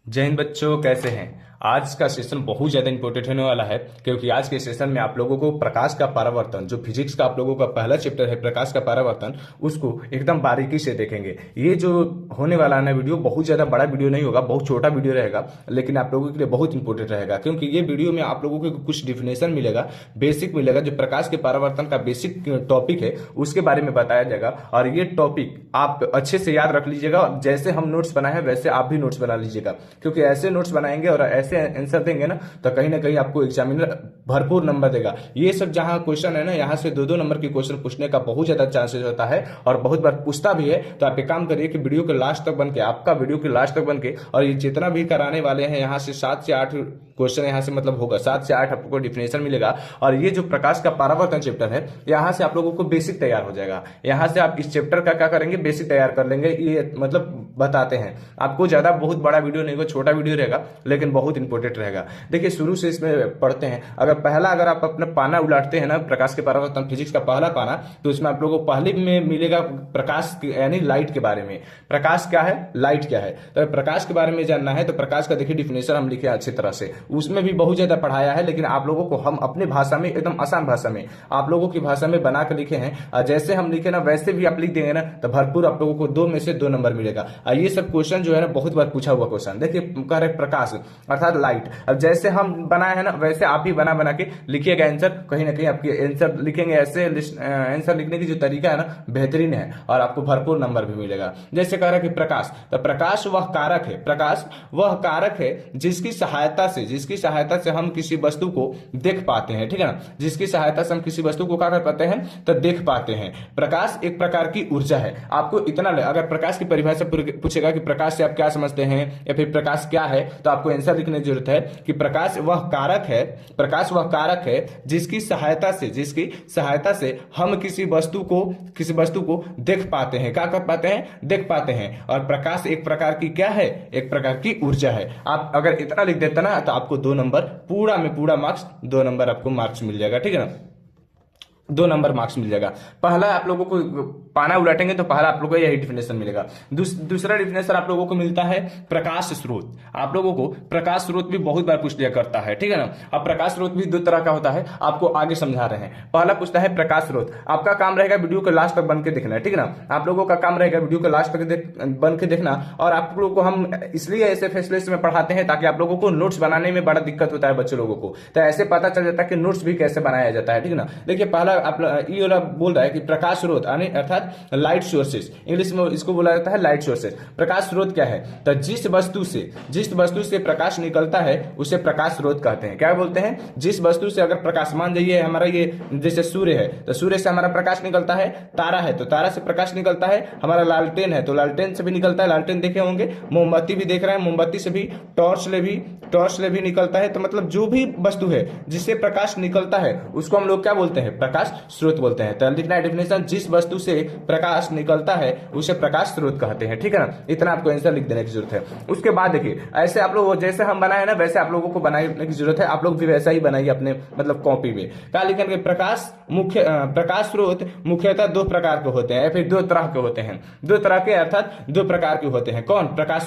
जय हिंद बच्चों, कैसे हैं। आज का सेशन बहुत ज्यादा इंपॉर्टेंट होने वाला है क्योंकि आज के सेशन में आप लोगों को प्रकाश का परावर्तन, जो फिजिक्स का आप लोगों का पहला चैप्टर है प्रकाश का परावर्तन, उसको एकदम बारीकी से देखेंगे। ये जो होने वाला है ना वीडियो, बहुत ज्यादा बड़ा वीडियो नहीं होगा, बहुत छोटा वीडियो रहेगा, लेकिन आप लोगों के लिए बहुत इंपॉर्टेंट रहेगा क्योंकि ये वीडियो में आप लोगों को कुछ डिफिनेशन मिलेगा, बेसिक मिलेगा। जो प्रकाश के परावर्तन का बेसिक टॉपिक है उसके बारे में बताया जाएगा और ये टॉपिक आप अच्छे से याद रख लीजिएगा। जैसे हम नोट्स बनाए हैं वैसे आप भी नोट्स बना लीजिएगा, क्योंकि ऐसे नोट्स बनाएंगे और ऐसे आंसर देंगे ना तो कहीं ना कहीं आपको एग्जामिनर भरपूर नंबर देगा। ये सब जहां क्वेश्चन है ना, यहाँ से 2-2 नंबर के क्वेश्चन पूछने का बहुत ज्यादा चांसेस होता है और बहुत बार पूछता भी है। तो आप एक काम करिए कि वीडियो के लास्ट तक बन के, आपका वीडियो के लास्ट तक बन के, और ये जितना भी कराने वाले हैं यहाँ से 7 से 8 क्वेश्चन यहाँ से मतलब होगा, 7 से 8 आपको डिफिनेशन मिलेगा। और ये जो प्रकाश का परावर्तन चैप्टर है, यहाँ से आप लोगों को बेसिक तैयार हो जाएगा। यहाँ से आप इस चैप्टर का क्या करेंगे, बेसिक तैयार कर लेंगे। ये मतलब बताते हैं आपको, ज्यादा बहुत बड़ा वीडियो नहीं होगा, छोटा वीडियो रहेगा लेकिन बहुत इंपॉर्टेंट रहेगा। देखिए शुरू से इसमें पढ़ते हैं। अगर आप अपना पाना उलाटते हैं ना, प्रकाश के परावर्तन फिजिक्स का पहला पाना, तो इसमें आप लोगों को पहले में मिलेगा प्रकाश यानी लाइट के बारे में। प्रकाश क्या है, लाइट क्या है। तो प्रकाश के बारे में जानना है तो प्रकाश का देखिए डिफिनेशन हम लिखे अच्छी तरह से, उसमें भी बहुत ज्यादा पढ़ाया है, लेकिन आप लोगों को हम अपनी भाषा में, एकदम आसान भाषा में, आप लोगों की भाषा में बना कर लिखे हैं। और जैसे हम लिखे ना वैसे भी आप लिख देंगे ना तो भरपूर आप लोगों को 2 में से 2 नंबर मिलेगा। ये सब क्वेश्चन जो है ना बहुत बार पूछा हुआ क्वेश्चन। देखिए कह रहे प्रकाश अर्थात लाइट, अब जैसे हम बनाए हैं ना वैसे आप भी बना बना के लिखिएगा आंसर। कहीं ना कहीं आपके आंसर लिखेंगे, ऐसे आंसर लिखने की जो तरीका है ना बेहतरीन है और आपको भरपूर नंबर भी मिलेगा। जैसे कह रहा है कि प्रकाश, तो प्रकाश वह कारक है, प्रकाश वह कारक है जिसकी सहायता से हम किसी वस्तु को देख पाते हैं। ठीक है ना, जिसकी सहायता से हम किसी वस्तु को क्या कर पाते हैं, तो देख पाते हैं। प्रकाश एक प्रकार की ऊर्जा है। आपको इतना, अगर प्रकाश की परिभाषा पूछेगा कि प्रकाश से आप क्या समझते हैं या फिर प्रकाश क्या है, तो आपको आंसर लिखने की जरूरत है कि प्रकाश वह कारक है जिसकी सहायता से हम किसी वस्तु को देख पाते हैं। क्या कर पाते हैं, देख पाते हैं। और प्रकाश एक प्रकार की क्या है, एक प्रकार की ऊर्जा है। आप अगर इतना लिख देते ना तो आपको 2 नंबर पूरा में पूरा मार्क्स, 2 नंबर आपको मार्क्स मिल जाएगा। ठीक है ना, 2 नंबर मार्क्स मिल जाएगा। पहला आप लोगों को पाना उलटेंगे तो पहला आप लोगों को यही डिफिनेशन मिलेगा। दूसरा डिफिनेशन आप लोगों को मिलता है प्रकाश स्रोत। आप लोगों को प्रकाश स्रोत भी बहुत बार पूछ लिया करता है। ठीक है ना, अब प्रकाश स्रोत भी 2 तरह का होता है, आपको आगे समझा रहे हैं। पहला पूछता है प्रकाश स्रोत। आपका काम रहेगा वीडियो के लास्ट तक बन के देखना है। ठीक है ना, आप लोगों का काम रहेगा वीडियो के लास्ट तक बन के देखना। और आप लोगों को हम इसलिए ऐसे फैसले में पढ़ाते हैं ताकि आप लोगों को नोट्स बनाने में बड़ा दिक्कत होता है बच्चे लोगों को, तो ऐसे पता चल जाता है कि नोट्स भी कैसे बनाया जाता है। ठीक है ना, देखिए पहला आप ये वाला बोल रहा है कि प्रकाश स्रोत अर्थात लाइट सोर्सेस, इंग्लिश में इसको बोला जाता है लाइट सोर्सेस। प्रकाश स्रोत क्या है, तो जिस वस्तु से प्रकाश निकलता है उसे प्रकाश स्रोत कहते हैं। क्या बोलते हैं, जिस वस्तु से अगर प्रकाश, मान जाइए हमारा ये जैसे सूर्य है तो सूर्य से हमारा प्रकाश निकलता है, तारा है तो तारा से प्रकाश निकलता है, हमारा लालटेन है तो लालटेन से भी निकलता है, लालटेन देखे होंगे, मोमबत्ती भी देख रहे हैं, मोमबत्ती से भी, टॉर्च ले भी निकलता है। तो मतलब जो भी वस्तु है जिससे प्रकाश निकलता है उसको हम लोग क्या बोलते हैं, प्रकाश स्रोत बोलते हैं। तो लिखना है डिफिनेशन, जिस वस्तु से प्रकाश निकलता है उसे प्रकाश स्रोत कहते हैं। ठीक है ना, इतना आपको आंसर लिख देने की जरूरत है। उसके बाद देखिए ऐसे आप लोग जैसे हम बनाए ना वैसे आप लोगों को बनाने की जरूरत है। आप लोग भी वैसा ही बनाइए अपने मतलब कॉपी में। क्या लिखेंगे, प्रकाश स्रोत मुख्यतः 2 प्रकार के होते हैं या फिर 2 तरह के होते हैं। 2 तरह के अर्थात 2 प्रकार के होते हैं। कौन, प्रकाश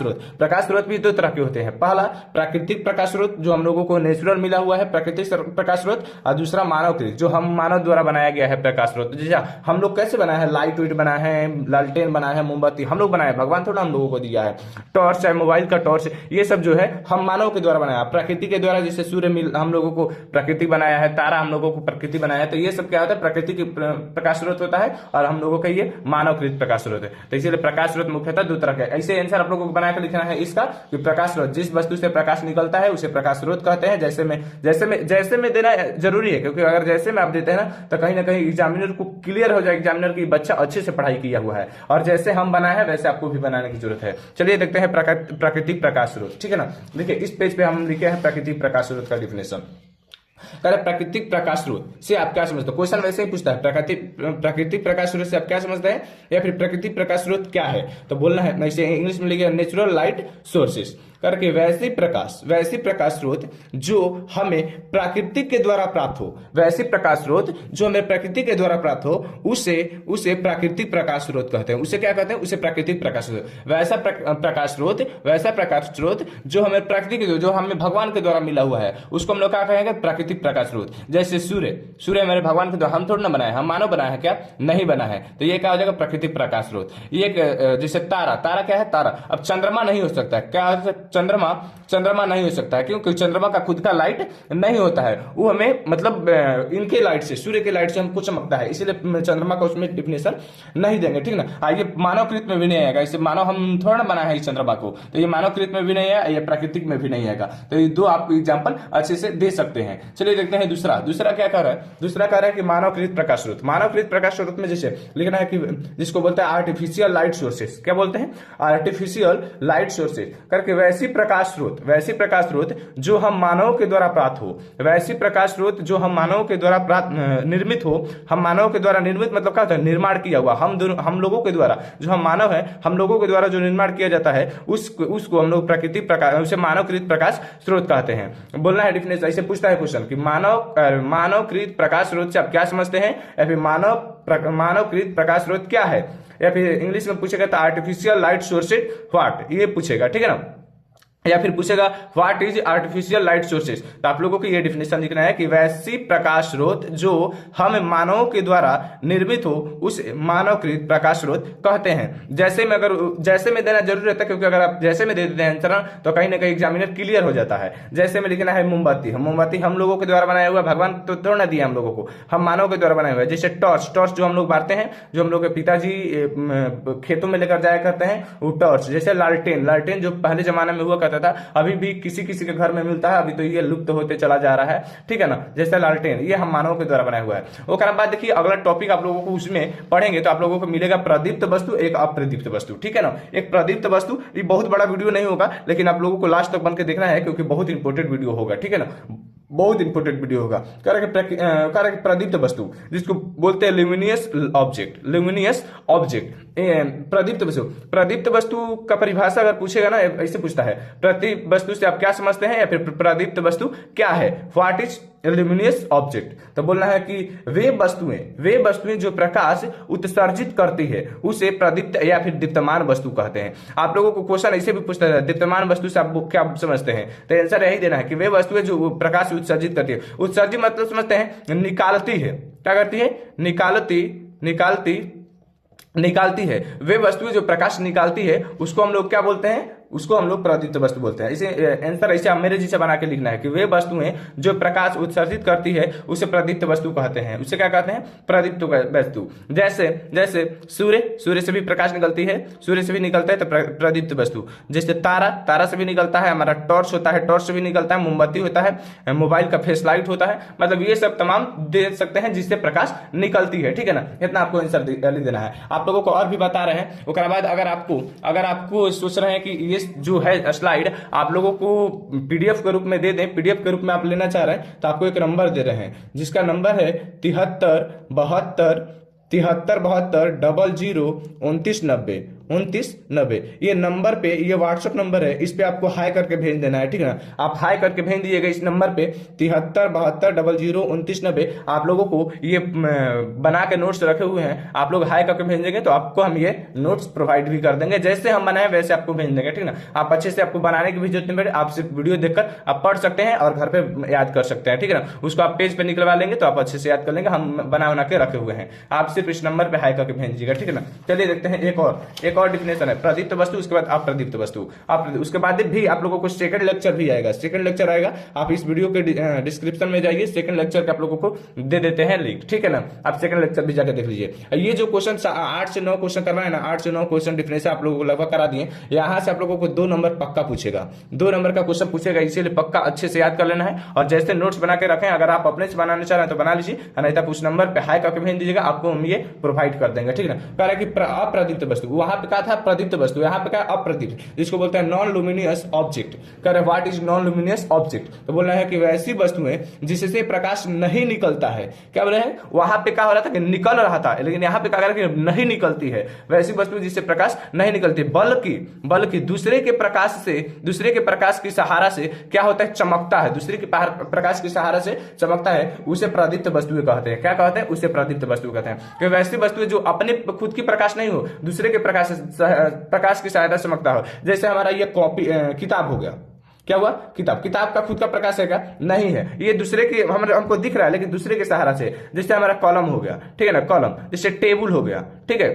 स्रोत भी 2 तरह के होते हैं। पहला प्राकृतिक प्रकाश स्रोत जो हम लोगों को नेचुरल मिला हुआ है प्राकृतिक प्रकाश स्रोत, और दूसरा मानवकृत जो हम मानव द्वारा बनाया गया है प्रकाश स्रोत। जैसा हम लोग कैसे बनाए हैं, लाइट वेट बनाए हैं, लालटेन बनाए हैं, मोमबत्ती हम लोग बनाए, भगवान थोड़ा हम लोगों को दिया है, टॉर्च है, मोबाइल का टॉर्च, ये सब जो है हम मानव के द्वारा बनाया, प्रकृति के द्वारा। जैसे सूर्य हम लोगों को प्रकृति बनाया है, तारा हम लोगों को प्रकृति बनाया है। तो ये सब क्या होता है, प्रकृति की प्रकाश स्रोत होता है और हम लोगों का ये मानवकृत प्रकाश स्रोत है। तो इसीलिए प्रकाश स्रोत मुख्यतः 2 तरह के। ऐसे आंसर आप लोगों को बनाकर लिखना है इसका कि प्रकाश स्रोत, जिस वस्तु से प्रकाश निकलता है उसे प्रकाश स्रोत कहते हैं। जैसे में देना जरूरी है, क्योंकि अगर जैसे में आप देते हैं ना तो कहीं ना कहीं एग्जामिनर को क्लियर हो जाए, एग्जामिनर की बच्चा अच्छे से पढ़ाई किया हुआ है। और जैसे हम बनाए हैं वैसे आपको भी बनाने की जरूरत है। चलिए देखते हैं प्राकृतिक प्रकाश स्रोत। ठीक है ना, देखिए इस पेज पे हम लिखे हैं प्राकृतिक प्रकाश स्रोत का डिफिनेशन। प्राकृतिक प्रकाश स्रोत से आप क्या समझते हो, क्वेश्चन वैसे ही पूछता है, प्राकृतिक प्रकाश स्रोत से आप क्या समझते हैं या फिर प्राकृतिक प्रकाश स्रोत क्या है। तो बोलना है, इंग्लिश में लिखिए नेचुरल लाइट सोर्सेस। करके वैसी प्रकाश स्रोत जो हमें प्राकृतिक के द्वारा प्राप्त हो, वैसी प्रकाश स्रोत जो हमें प्रकृति के द्वारा प्राप्त हो, उसे उसे प्राकृतिक प्रकाश स्रोत कहते हैं। उसे क्या कहते हैं? उसे प्राकृतिक प्रकाश स्रोत। वैसा प्रकाश स्रोत जो हमें प्रकृति के, जो हमें भगवान के द्वारा मिला हुआ है, उसको हम लोग क्या कहेंगे? प्राकृतिक प्रकाश स्रोत। जैसे सूर्य हमारे भगवान के द्वारा, हम थोड़ा ना बनाए, हम मानव बनाए हैं क्या? नहीं बना है, तो ये क्या हो जाएगा? प्राकृतिक प्रकाश स्रोत। ये जैसे तारा क्या है? तारा। अब चंद्रमा नहीं हो सकता, क्या? चंद्रमा नहीं हो सकता है, क्योंकि चंद्रमा का खुद का लाइट नहीं होता है, वो हमें मतलब इनके लाइट से, सूर्य के लाइट से हमको चमकता है, इसीलिए चंद्रमा का उसमें डिफिनेशन नहीं देंगे, ठीक ना। ये मानवकृत में भी नहीं आएगा, इसे मानव हम थोड़ा ना बना है इस चंद्रमा को, तो ये मानवकृत में भी नहीं है, ये प्राकृतिक में भी नहीं आएगा। तो ये दो आप एग्जाम्पल अच्छे से दे सकते हैं। चलिए देखते हैं दूसरा क्या कर रहा है? दूसरा कह रहा है कि मानवकृत प्रकाश स्रोत। मानवकृत प्रकाश स्रोत में जैसे लिखना है कि जिसको बोलते हैं आर्टिफिशियल लाइट सोर्सेस। क्या बोलते हैं? आर्टिफिशियल लाइट सोर्सेस करके वैसी प्रकाश स्रोत जो हम मानव के द्वारा प्राप्त हो, वैसी प्रकाश स्रोत जो हम मानव के द्वारा निर्मित हो। हम मानव के द्वारा निर्मित मतलब क्या होता है? निर्माण किया हुआ। हम लोगों के द्वारा, जो हम मानव है, हम लोगों के द्वारा जो निर्माण किया जाता है, उसको हम लोग प्राकृतिक प्रकाश, उसे मानवकृत प्रकाश स्रोत कहते हैं। बोलना है डिफिनेशन। ऐसे पूछता है क्वेश्चन कि मानवकृत प्रकाश स्रोत से आप क्या समझते हैं, या फिर मानवकृत प्रकाश स्रोत क्या है, या फिर इंग्लिश में पूछेगा तो आर्टिफिशियल लाइट सोर्सेज व्हाट, ये पूछेगा, ठीक है ना। या फिर पूछेगा what is artificial light sources, तो आप लोगों को ये डिफिनेशन लिखना है कि वैसी प्रकाश स्रोत जो हम मानव के द्वारा निर्मित हो, उस मानवकृत प्रकाश स्रोत कहते हैं। जैसे में देना जरूरी रहता है, क्योंकि अगर आप जैसे में दे देते हैं आंसर तो कहीं ना कहीं एग्जामिनर क्लियर हो जाता है। जैसे में लिखना है मोमबत्ती हम लोगों के द्वारा बनाया हुआ, भगवान तो थोड़ा ना दिया हम लोगों को, हम मानव के द्वारा बनाया हुआ है। जैसे टॉर्च जो हम लोग बांटते हैं, जो हम लोग के पिताजी खेतों में लेकर जाया करते हैं, वो टॉर्च। जैसे लालटेन जो पहले जमाने में हुआ करता था, अभी भी किसी के घर में मिलता है, अभी तो ये लुप्त होते चला जा रहा है, ठीक है ना। जैसे लालटेन, ये हम मानव के द्वारा बनाया हुआ है। उसके बाद देखिए अगला टॉपिक आप लोगों को उसमें पढ़ेंगे तो आप लोगों को मिलेगा प्रदीप्त वस्तु, एक अप्रदीप्त वस्तु, ठीक है ना। एक प्रदीप्त वस्तु, ये बहुत बड़ा वीडियो नहीं होगा, लेकिन आप लोगों को लास्ट तक बन के देखना है, क्योंकि बहुत इंपॉर्टेंट वीडियो होगा, ठीक है ना, बहुत इंपॉर्टेंट वीडियो होगा। प्रदीप्त वस्तु, जिसको बोलते हैं ल्यूमिनियस ऑब्जेक्ट। प्रदीप्त वस्तु का परिभाषा अगर पूछेगा ना, ऐसे पूछता है, प्रदीप्त वस्तु से आप क्या समझते हैं, या फिर प्रदीप्त वस्तु क्या है, व्हाट इज ल्यूमिनियस ऑब्जेक्ट। तो बोलना है कि वे वस्तुएं जो प्रकाश उत्सर्जित करती है, उसे प्रदीप्त या फिर दीप्तमान वस्तु कहते हैं। आप लोगों को क्वेश्चन ऐसे भी पूछता है, दीप्तमान वस्तु से आप क्या समझते हैं, तो आंसर यही देना है कि वे वस्तुएं जो प्रकाश उत्सर्जित करती है। उत्सर्जित मतलब समझते हैं निकालती है, क्या करती है? निकालती है। वे वस्तुएं जो प्रकाश निकालती है, उसको हम लोग क्या बोलते हैं? उसको हम लोग प्रदीप्त वस्तु बोलते हैं। इसे आंसर ऐसे मेरे जैसे बना के लिखना है कि वे वस्तुएं जो प्रकाश उत्सर्जित करती है, उसे प्रदीप्त वस्तु कहते हैं। उसे क्या कहते हैं? प्रदीप्त वस्तु। जैसे सूर्य से भी प्रकाश निकलती है, सूर्य से भी निकलता है तो प्रदीप्त वस्तु। जैसे तारा से भी निकलता है, हमारा टॉर्च होता है, टॉर्च से भी निकलता है, मोमबत्ती होता है, मोबाइल का फ्लैश लाइट होता है, मतलब ये सब तमाम दे सकते हैं जिससे प्रकाश निकलती है, ठीक है ना। इतना आपको आंसर लिख देना है। आप लोगों को और भी बता रहे हैं। उसके बाद अगर आपको सोच रहे हैं कि ये जो है स्लाइड आप लोगों को पीडीएफ के रूप में दे दें, पीडीएफ के रूप में आप लेना चाह रहे हैं, तो आपको एक नंबर दे रहे हैं, जिसका नंबर है 7372002990। ये नंबर पे, ये व्हाट्सएप नंबर है, इस पे आपको हाई करके भेज देना है, ठीक है ना। आप हाई करके भेज दिएगा इस नंबर पे 7372002990। आप लोगों को ये बना के नोट्स रखे हुए हैं, आप लोग हाई करके भेज देंगे तो आपको हम ये नोट्स प्रोवाइड भी कर देंगे। जैसे हम बनाए वैसे आपको भेज देंगे, ठीक है ना। आप अच्छे से, आपको बनाने की भी जरूरत नहीं पड़ेगी, आप सिर्फ वीडियो देखकर आप पढ़ सकते हैं और घर पे याद कर सकते हैं, ठीक है ना। उसको आप पेज पे निकलवा लेंगे तो आप अच्छे से याद कर लेंगे। हम बना के रखे हुए हैं, आप सिर्फ इस नंबर पे हाई करके भेज दीजिएगा, ठीक है ना। चलिए देखते हैं एक और डिफिनेशन है प्रदीप्त वस्तु, उसके बाद अप्रदीप्त वस्तु। उसके बाद भी आप लोगों को सेकंड लेक्चर भी आएगा, आप इस वीडियो के डिस्क्रिप्शन में जाइए, सेकंड लेक्चर के आप लोगों को दे देते हैं लिंक, ठीक है ना। आप सेकंड लेक्चर भी जाकर देख लीजिए। ये जो क्वेश्चन 8 से 9 क्वेश्चन करना है ना, 8 से 9 क्वेश्चन डिफिनेशन आप लोगों को लगभग करा दिए। यहाँ से आप लोगों को 2 नंबर पक्का पूछेगा, 2 नंबर का क्वेश्चन पूछेगा, इसीलिए पक्का अच्छे से याद कर लेना है। और जैसे नोट्स बना के रखें, अगर आप अपने से बनाना चाह रहे हैं तो बना लीजिए, नहीं तो उस नंबर पे हाई करके भेज दीजिएगा, आपको हम ये प्रोवाइड कर देंगे, ठीक है ना। कह रहा है कि अप्रदीप्त वस्तु, वहां पे कहा था प्रदीप्त वस्तु, यहाँ पे क्या अप्रदीप्त, जिसको बोलते हैं नॉन लुमिनियस ऑब्जेक्ट। कह रहे what is non luminous object, तो बोल रहे हैं कि वैसी वस्तुएं जिससे प्रकाश नहीं निकलता है। क्या बोल रहे हैं, वहां पे क्या हो रहा था कि निकल रहा था, लेकिन यहाँ पे क्या कर रहा है कि नहीं निकलती है, वैसी वस्तु जिससे प्रकाश नहीं निकलती, बल्कि दूसरे के प्रकाश की सहारा से क्या होता है, चमकता है, दूसरे के प्रकाश की सहारा से चमकता है, उसे प्रदीप्त वस्तुएं कहते हैं। क्या कहते हैं, उसे प्रदीप्त वस्तु कहते हैं। कि वैसी वस्तुएं जो अपने खुद की प्रकाश नहीं हो, दूसरे के प्रकाश की सहायता से चमकता हो। जैसे हमारा ये कॉपी किताब हो गया, क्या हुआ, किताब का खुद का प्रकाश है क्या, नहीं है, ये दूसरे के हमको दिख रहा है लेकिन दूसरे के सहारा से। जैसे हमारा कॉलम हो गया, ठीक है ना, कॉलम, जैसे टेबल हो गया, ठीक है,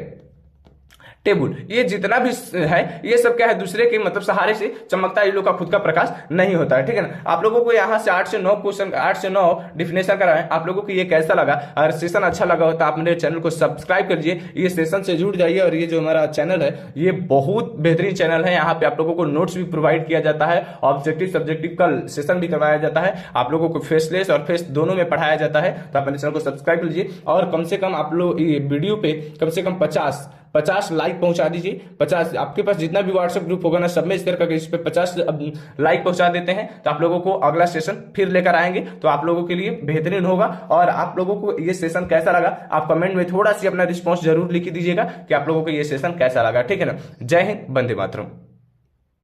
टेबल, ये जितना भी है ये सब क्या है, दूसरे के मतलब सहारे से चमकता है, ये लोग का खुद का प्रकाश नहीं होता है। ठीक है ना, आप लोगों को यहाँ से 8 से 9 क्वेश्चन, 8 से 9 डिफिनेशन कराए, आप लोगों को ये कैसा लगा? अगर सेशन अच्छा लगा हो तो आप मेरे चैनल को सब्सक्राइब कर लीजिए, ये सेशन से जुड़ जाइए। और ये जो हमारा चैनल है ये बहुत बेहतरीन चैनल है, यहाँ पे आप लोगों को नोट्स भी प्रोवाइड किया जाता है, ऑब्जेक्टिव सब्जेक्टिव का सेशन भी करवाया जाता है, आप लोगों को फेसलेस और फेस दोनों में पढ़ाया जाता है। तो आप मेरे चैनल को सब्सक्राइब कर लीजिए और कम से कम आप लोग ये वीडियो पे कम से कम 50 लाइक पहुंचा दीजिए। 50, आपके पास जितना भी व्हाट्सएप ग्रुप होगा ना, सब में शेयर करके इस पे 50 लाइक पहुंचा देते हैं, तो आप लोगों को अगला सेशन फिर लेकर आएंगे, तो आप लोगों के लिए बेहतरीन होगा। और आप लोगों को ये सेशन कैसा लगा, आप कमेंट में थोड़ा सी अपना रिस्पॉन्स जरूर लिख दीजिएगा कि आप लोगों को ये सेशन कैसा लगा। ठीक है ना, जय हिंद, वंदे मातरम।